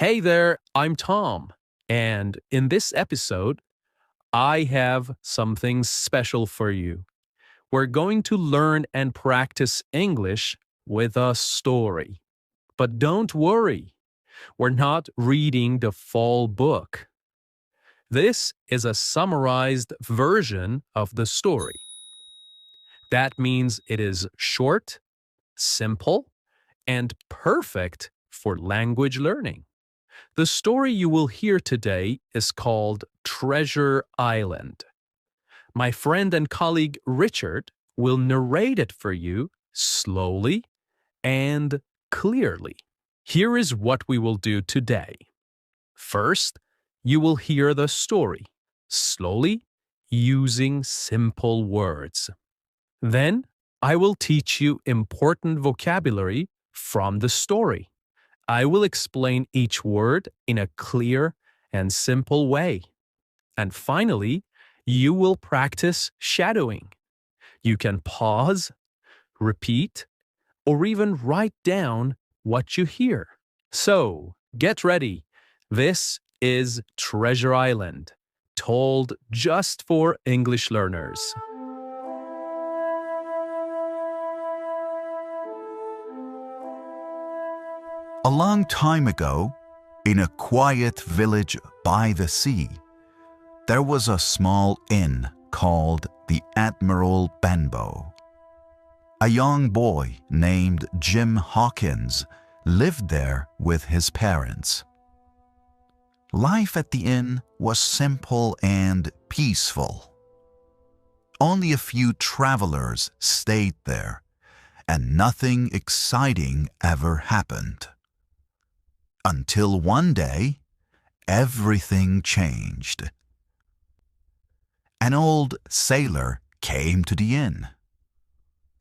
Hey there, I'm Tom, and in this episode, I have something special for you. We're going to learn and practice English with a story. But don't worry, we're not reading the full book. This is a summarized version of the story. That means it is short, simple, and perfect for language learning. The story you will hear today is called Treasure Island. My friend and colleague Richard will narrate it for you slowly and clearly. Here is what we will do today. First, you will hear the story slowly using simple words. Then, I will teach you important vocabulary from the story. I will explain each word in a clear and simple way. And finally, you will practice shadowing. You can pause, repeat, or even write down what you hear. So, get ready. This is Treasure Island, told just for English learners. A long time ago, in a quiet village by the sea, there was a small inn called the Admiral Benbow. A young boy named Jim Hawkins lived there with his parents. Life at the inn was simple and peaceful. Only a few travelers stayed there, and nothing exciting ever happened. Until one day, everything changed. An old sailor came to the inn.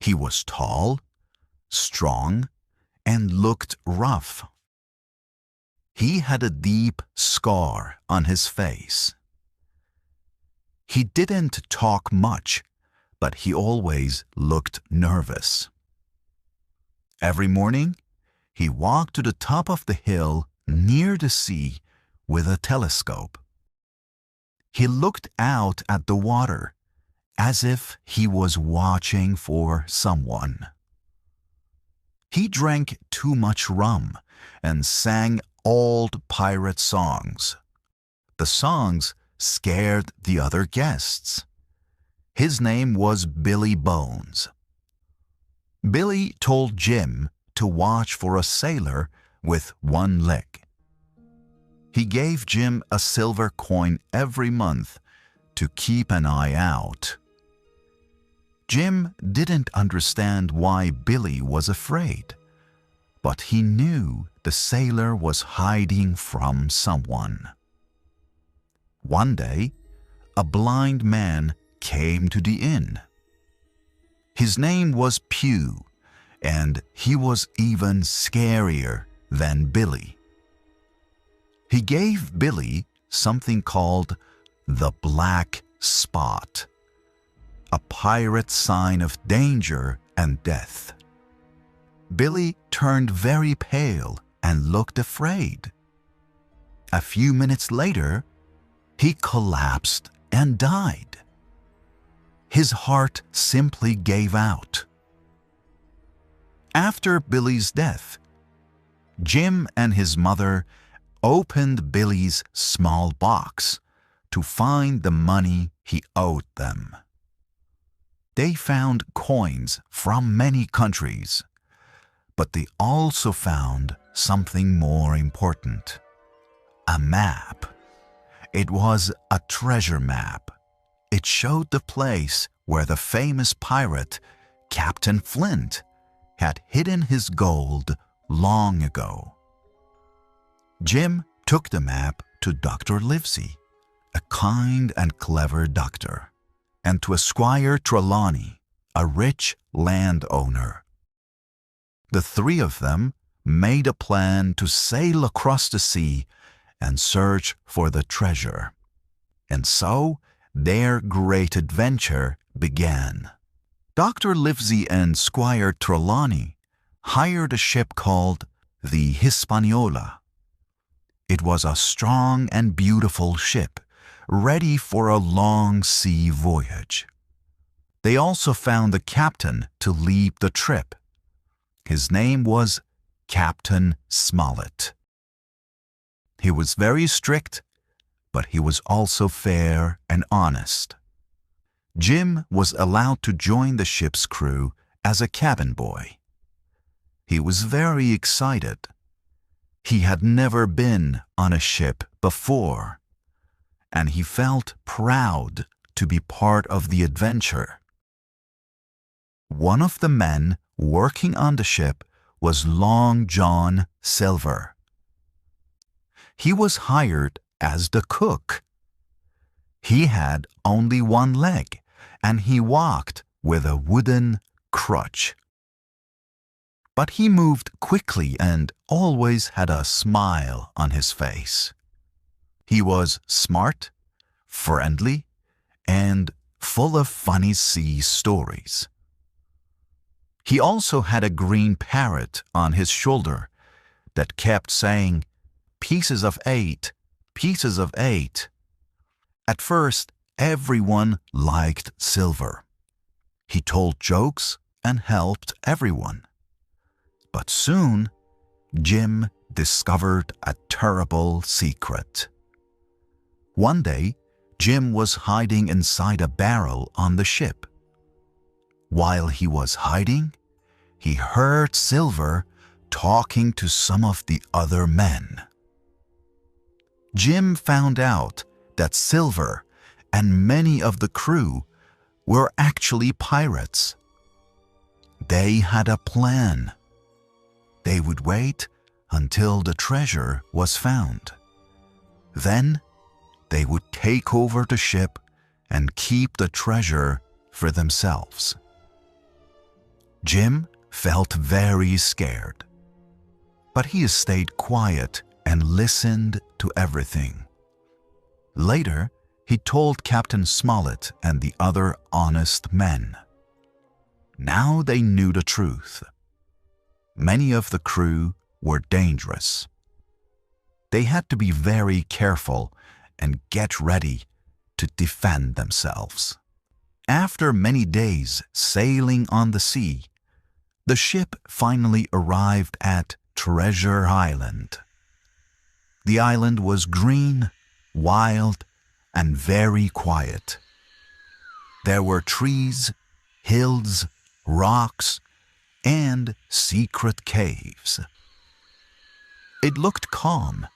He was tall, strong, and looked rough. He had a deep scar on his face. He didn't talk much, but he always looked nervous. Every morning, he walked to the top of the hill near the sea with a telescope. He looked out at the water as if he was watching for someone. He drank too much rum and sang old pirate songs. The songs scared the other guests. His name was Billy Bones. Billy told Jim to watch for a sailor with one leg. He gave Jim a silver coin every month to keep an eye out. Jim didn't understand why Billy was afraid, but he knew the sailor was hiding from someone. One day, a blind man came to the inn. His name was Pew, and he was even scarier than Billy. He gave Billy something called the black spot, a pirate sign of danger and death. Billy turned very pale and looked afraid. A few minutes later, he collapsed and died. His heart simply gave out. After Billy's death, Jim and his mother opened Billy's small box to find the money he owed them. They found coins from many countries, but they also found something more important: a map. It was a treasure map. It showed the place where the famous pirate, Captain Flint, had hidden his gold long ago. Jim took the map to Dr. Livesey, a kind and clever doctor, and to Squire Trelawney, a rich landowner. The three of them made a plan to sail across the sea and search for the treasure. And so their great adventure began. Dr. Livesey and Squire Trelawney hired a ship called the Hispaniola. It was a strong and beautiful ship, ready for a long sea voyage. They also found the captain to lead the trip. His name was Captain Smollett. He was very strict, but he was also fair and honest. Jim was allowed to join the ship's crew as a cabin boy. He was very excited. He had never been on a ship before, and he felt proud to be part of the adventure. One of the men working on the ship was Long John Silver. He was hired as the cook. He had only one leg, and he walked with a wooden crutch. But he moved quickly and always had a smile on his face. He was smart, friendly, and full of funny sea stories. He also had a green parrot on his shoulder that kept saying, "Pieces of 8, pieces of 8." At first, everyone liked Silver. He told jokes and helped everyone. But soon, Jim discovered a terrible secret. One day, Jim was hiding inside a barrel on the ship. While he was hiding, he heard Silver talking to some of the other men. Jim found out that Silver and many of the crew were actually pirates. They had a plan. They would wait until the treasure was found. Then they would take over the ship and keep the treasure for themselves. Jim felt very scared, but he stayed quiet and listened to everything. Later, he told Captain Smollett and the other honest men. Now they knew the truth. Many of the crew were dangerous. They had to be very careful and get ready to defend themselves. After many days sailing on the sea, the ship finally arrived at Treasure Island. The island was green, wild, and very quiet. There were trees, hills, rocks, and secret caves. It looked calm,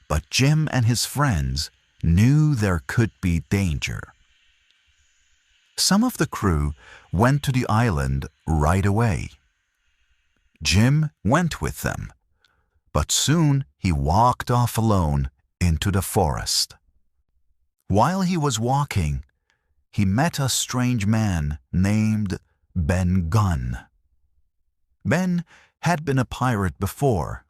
but Jim and his friends knew there could be danger. Some of the crew went to the island right away. Jim went with them, but soon he walked off alone into the forest. While he was walking, he met a strange man named Ben Gunn. Ben had been a pirate before,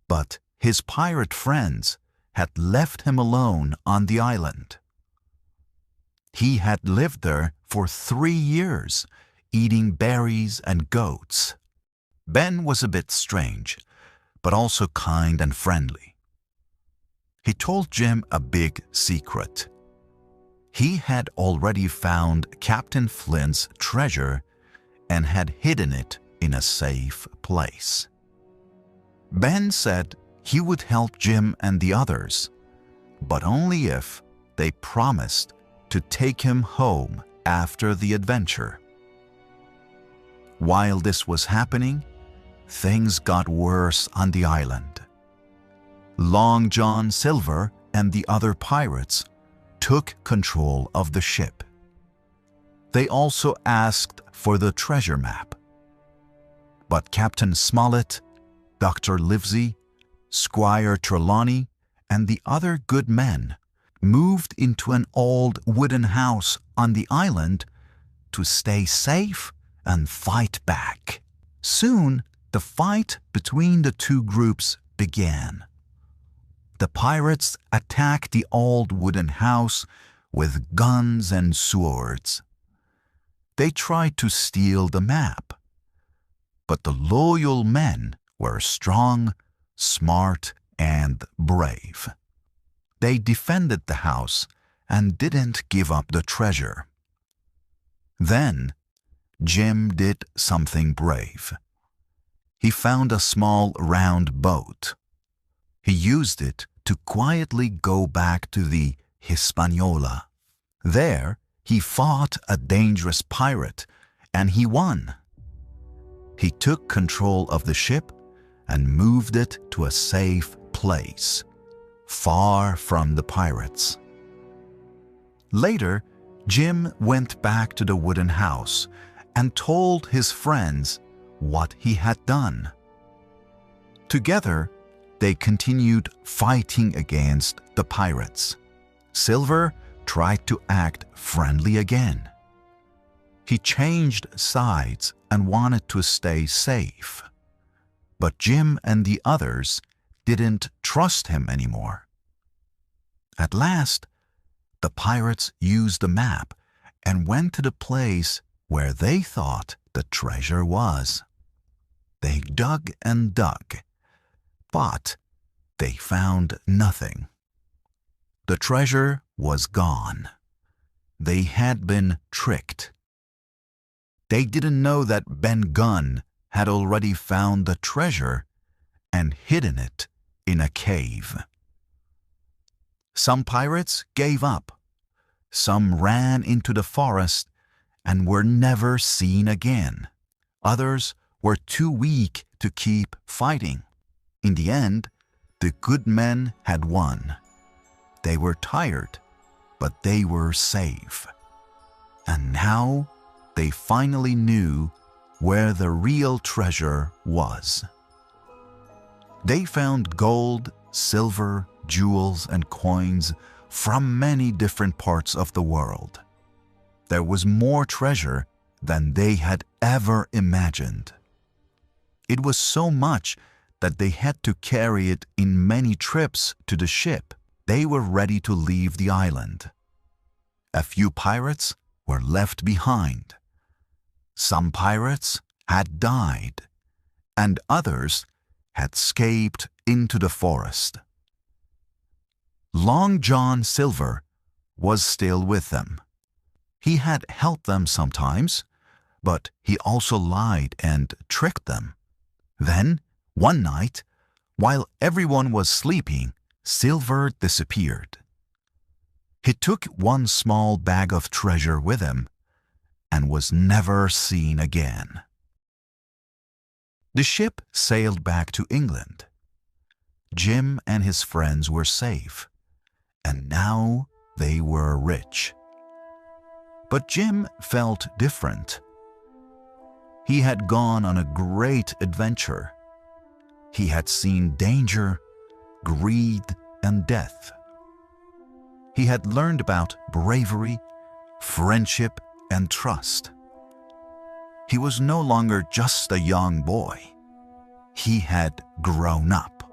but his pirate friends had left him alone on the island. He had lived there for 3 years, eating berries and goats. Ben was a bit strange, but also kind and friendly. He told Jim a big secret. He had already found Captain Flint's treasure and had hidden it in a safe place. Ben said he would help Jim and the others, but only if they promised to take him home after the adventure. While this was happening, things got worse on the island. Long John Silver and the other pirates took control of the ship. They also asked for the treasure map. But Captain Smollett, Dr. Livesey, Squire Trelawney, and the other good men moved into an old wooden house on the island to stay safe and fight back. Soon, the fight between the two groups began. The pirates attacked the old wooden house with guns and swords. They tried to steal the map, but the loyal men were strong, smart, and brave. They defended the house and didn't give up the treasure. Then, Jim did something brave. He found a small round boat. He used it to quietly go back to the Hispaniola. There, he fought a dangerous pirate, and he won. He took control of the ship and moved it to a safe place, far from the pirates. Later, Jim went back to the wooden house and told his friends what he had done. Together, they continued fighting against the pirates. Silver tried to act friendly again. He changed sides and wanted to stay safe. But Jim and the others didn't trust him anymore. At last, the pirates used a map and went to the place where they thought the treasure was. They dug and dug, but they found nothing. The treasure was gone. They had been tricked. They didn't know that Ben Gunn had already found the treasure and hidden it in a cave. Some pirates gave up. Some ran into the forest and were never seen again. Others were too weak to keep fighting. In the end, the good men had won. They were tired, but they were safe. And now they finally knew where the real treasure was. They found gold, silver, jewels, and coins from many different parts of the world. There was more treasure than they had ever imagined. It was so much that they had to carry it in many trips to the ship. They were ready to leave the island. A few pirates were left behind. Some pirates had died, and others had escaped into the forest. Long John Silver was still with them. He had helped them sometimes, but he also lied and tricked them. Then, one night, while everyone was sleeping, Silver disappeared. He took one small bag of treasure with him and was never seen again. The ship sailed back to England. Jim and his friends were safe, and now they were rich. But Jim felt different. He had gone on a great adventure. He had seen danger, greed, and death. He had learned about bravery, friendship, and trust. He was no longer just a young boy. He had grown up.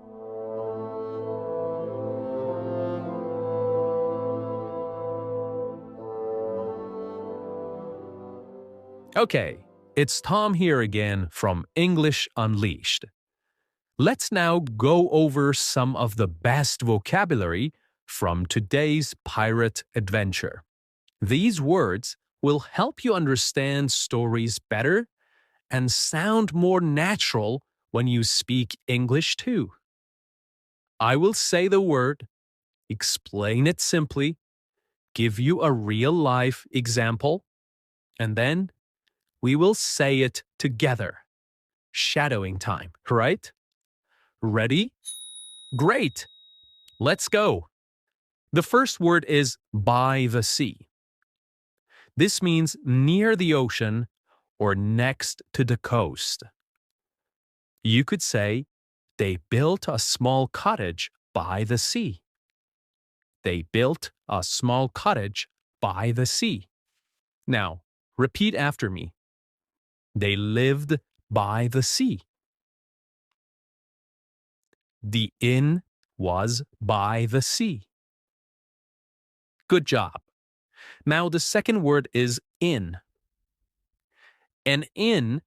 Okay, it's Tom here again from English Unleashed. Let's now go over some of the best vocabulary from today's pirate adventure. These words will help you understand stories better and sound more natural when you speak English too. I will say the word, explain it simply, give you a real-life example, and then we will say it together. Shadowing time, right? Ready? Great! Let's go. The first word is by the sea. This means near the ocean or next to the coast. You could say, they built a small cottage by the sea. They built a small cottage by the sea. Now, repeat after me. They lived by the sea. The inn was by the sea. Good job. Now the second word is inn. An inn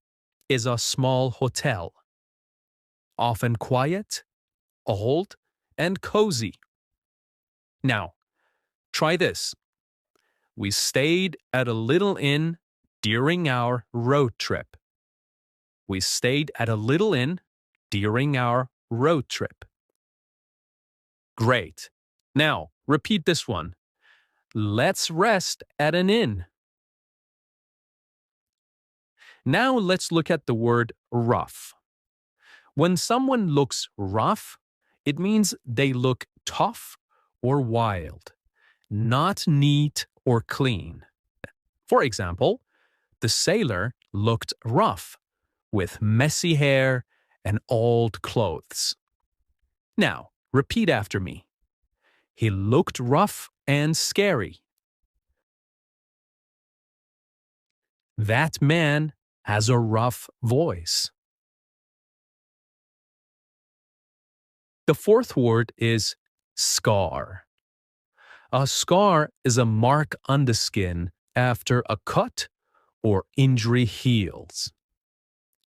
is a small hotel, often quiet, old, and cozy. Now, try this. We stayed at a little inn during our road trip. We stayed at a little inn during our road trip. Great. Now, repeat this one. Let's rest at an inn. Now let's look at the word rough. When someone looks rough, it means they look tough or wild, not neat or clean. For example, the sailor looked rough, with messy hair and old clothes. Now, repeat after me. He looked rough and scary. That man has a rough voice. The fourth word is scar. A scar is a mark on the skin after a cut or injury heals.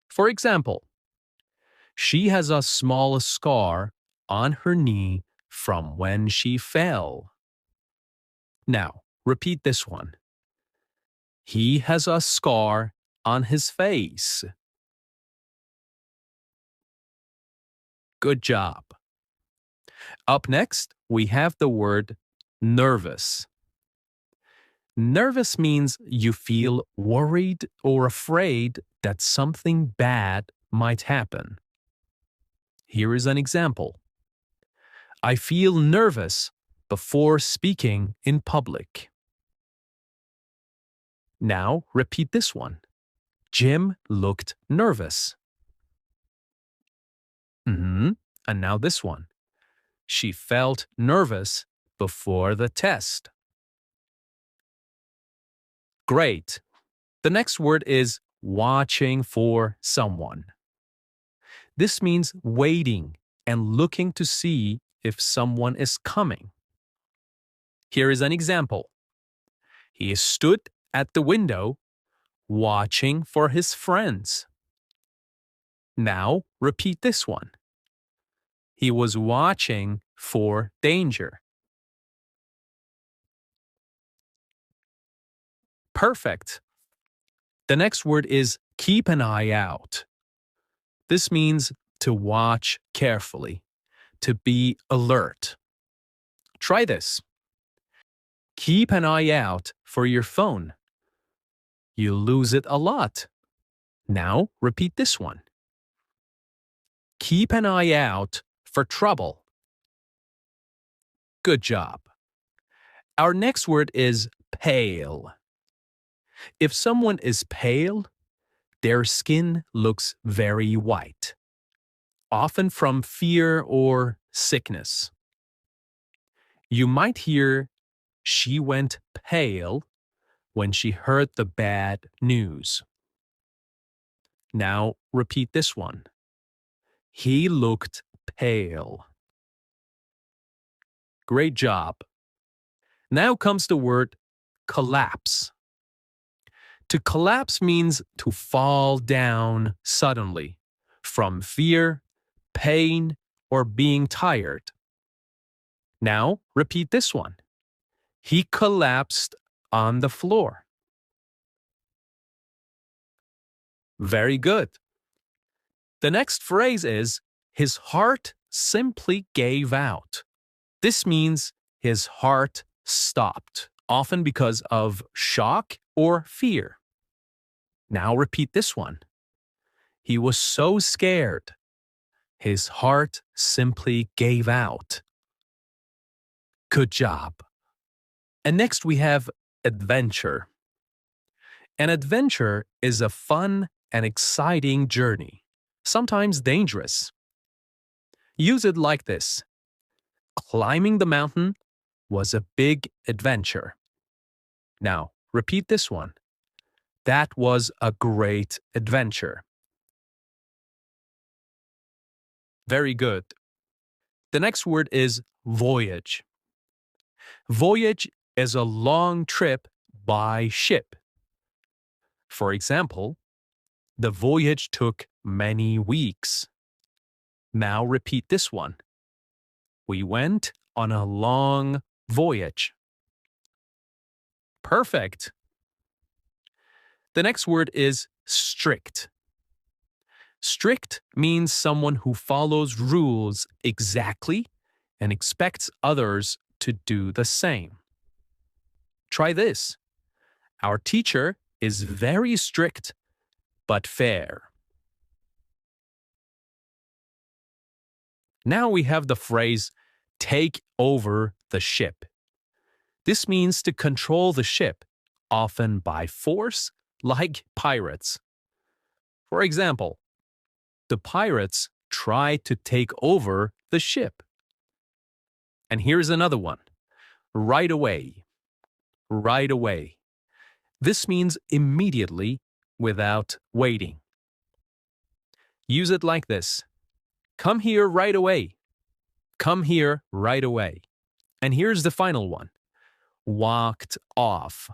For example, she has a small scar on her knee from when she fell. Now, repeat this one. He has a scar on his face. Good job. Up next, we have the word nervous. Nervous means you feel worried or afraid that something bad might happen. Here is an example. I feel nervous before speaking in public. Now repeat this one. Jim looked nervous. And now this one. She felt nervous before the test. Great. The next word is watching for someone. This means waiting and looking to see if someone is coming. Here is an example. He stood at the window watching for his friends. Now repeat this one. He was watching for danger. Perfect. The next word is keep an eye out. This means to watch carefully, to be alert. Try this. Keep an eye out for your phone. You lose it a lot. Now repeat this one. Keep an eye out for trouble. Good job. Our next word is pale. If someone is pale, their skin looks very white, often from fear or sickness. You might hear, she went pale when she heard the bad news. Now repeat this one. He looked pale. Great job. Now comes the word collapse. To collapse means to fall down suddenly from fear, pain, or being tired. Now repeat this one. He collapsed on the floor. Very good. The next phrase is, his heart simply gave out. This means his heart stopped, often because of shock or fear. Now repeat this one. He was so scared. His heart simply gave out. Good job. And next we have adventure. An adventure is a fun and exciting journey, sometimes dangerous. Use it like this. Climbing the mountain was a big adventure. Now, repeat this one. That was a great adventure. Very good. The next word is voyage. Voyage is a long trip by ship. For example, the voyage took many weeks. Now repeat this one. We went on a long voyage. Perfect. The next word is strict. Strict means someone who follows rules exactly and expects others to do the same. Try this. Our teacher is very strict but fair. Now we have the phrase take over the ship. This means to control the ship, often by force, like pirates. For example, the pirates try to take over the ship. And here's another one. Right away. Right away. This means immediately without waiting. Use it like this. Come here right away. Come here right away. And here's the final one. Walked off.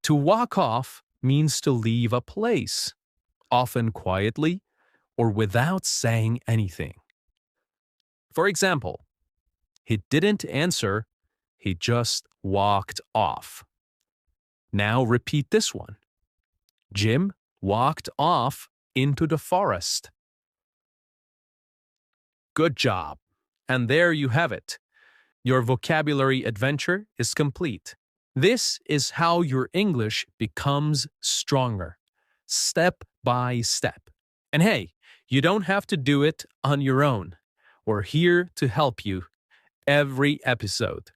To walk off means to leave a place, often quietly or without saying anything. For example, he didn't answer, he just walked off. Now repeat this one. Jim walked off into the forest. Good job. And there you have it. Your vocabulary adventure is complete. This is how your English becomes stronger, step by step. And hey, you don't have to do it on your own. We're here to help you every episode.